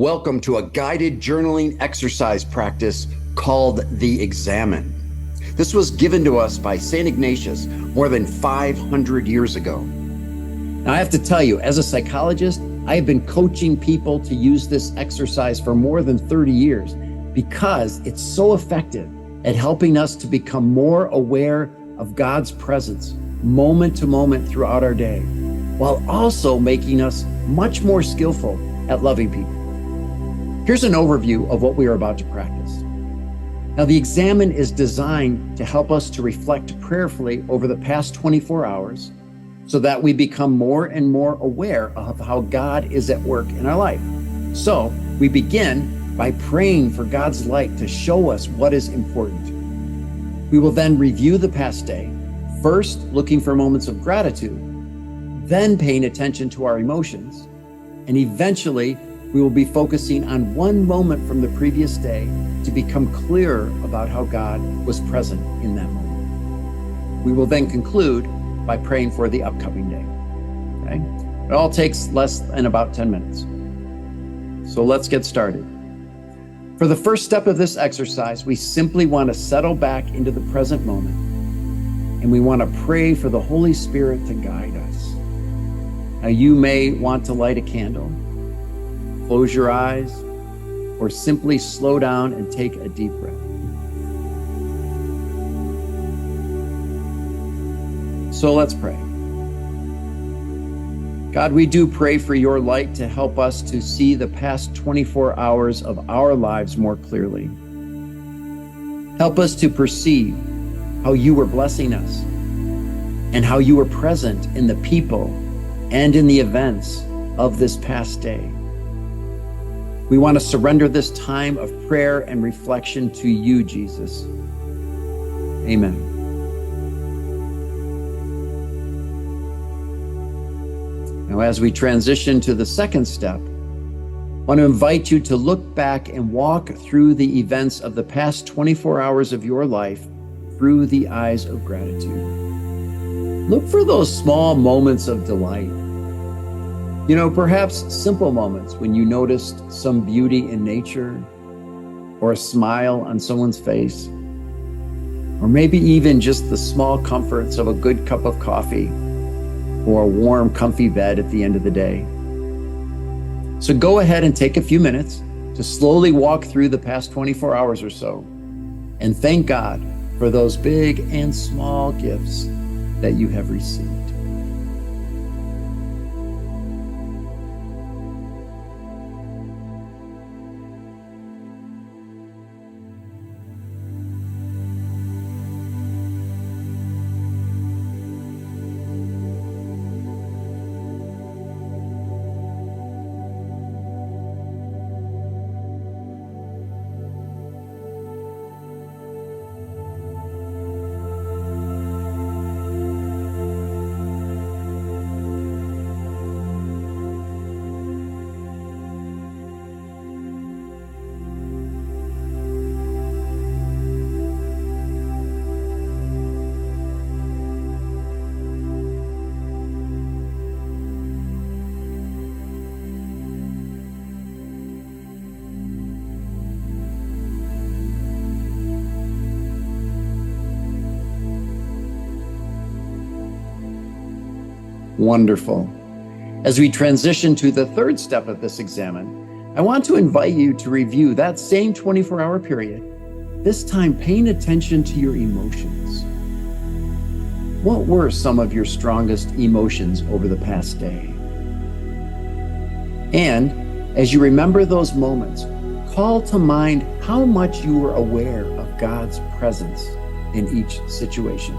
Welcome to a guided journaling exercise practice called the Examen. This was given to us by St. Ignatius more than 500 years ago. Now, I have to tell you, as a psychologist, I have been coaching people to use this exercise for more than 30 years because it's so effective at helping us to become more aware of God's presence moment to moment throughout our day, while also making us much more skillful at loving people. Here's an overview of what we are about to practice. Now, the Examen is designed to help us to reflect prayerfully over the past 24 hours so that we become more and more aware of how God is at work in our life. So we begin by praying for God's light to show us what is important. We will then review the past day, first looking for moments of gratitude, then paying attention to our emotions, and eventually we will be focusing on one moment from the previous day to become clearer about how God was present in that moment. We will then conclude by praying for the upcoming day. Okay? It all takes less than about 10 minutes. So let's get started. For the first step of this exercise, we simply want to settle back into the present moment, and we want to pray for the Holy Spirit to guide us. Now, you may want to light a candle, close your eyes, or simply slow down and take a deep breath. So let's pray. God, we do pray for your light to help us to see the past 24 hours of our lives more clearly. Help us to perceive how you were blessing us and how you were present in the people and in the events of this past day. We want to surrender this time of prayer and reflection to you, Jesus. Amen. Now, as we transition to the second step, I want to invite you to look back and walk through the events of the past 24 hours of your life through the eyes of gratitude. Look for those small moments of delight. Perhaps simple moments when you noticed some beauty in nature, or a smile on someone's face, or maybe even just the small comforts of a good cup of coffee or a warm, comfy bed at the end of the day. So go ahead and take a few minutes to slowly walk through the past 24 hours or so and thank God for those big and small gifts that you have received. Wonderful. As we transition to the third step of this Examen, I want to invite you to review that same 24-hour period, this time paying attention to your emotions. What were some of your strongest emotions over the past day? And as you remember those moments, call to mind how much you were aware of God's presence in each situation.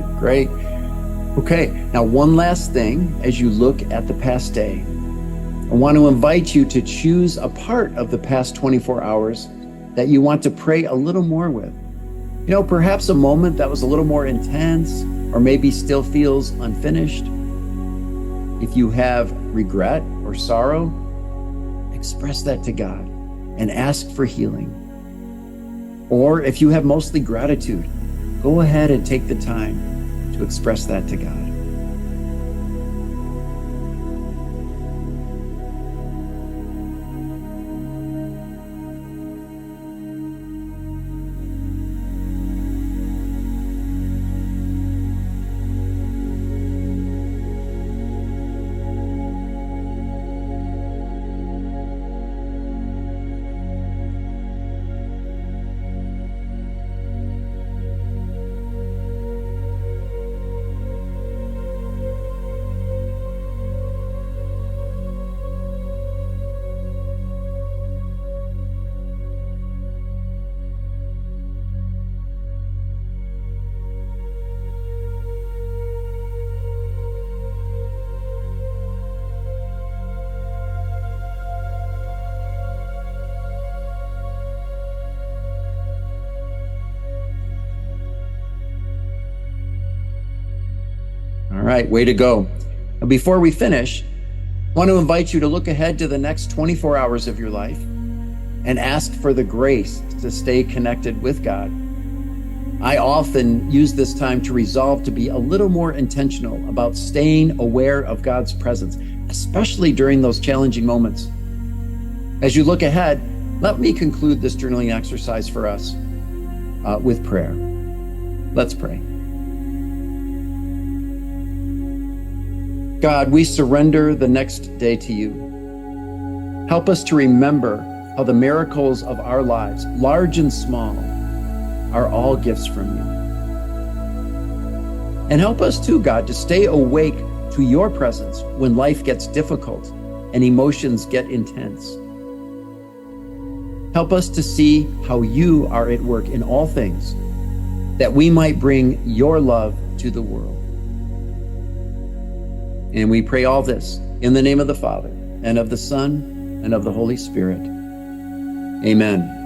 right, great. Okay, now one last thing as you look at the past day. I want to invite you to choose a part of the past 24 hours that you want to pray a little more with. Perhaps a moment that was a little more intense or maybe still feels unfinished. If you have regret or sorrow, express that to God and ask for healing. Or if you have mostly gratitude, go ahead and take the time to express that to God. All right, way to go. Now, before we finish, I want to invite you to look ahead to the next 24 hours of your life and ask for the grace to stay connected with God. I often use this time to resolve to be a little more intentional about staying aware of God's presence, especially during those challenging moments. As you look ahead, let me conclude this journaling exercise for us with prayer. Let's pray. God, we surrender the next day to you. Help us to remember how the miracles of our lives, large and small, are all gifts from you. And help us too, God, to stay awake to your presence when life gets difficult and emotions get intense. Help us to see how you are at work in all things, that we might bring your love to the world. And we pray all this in the name of the Father, and of the Son, and of the Holy Spirit. Amen.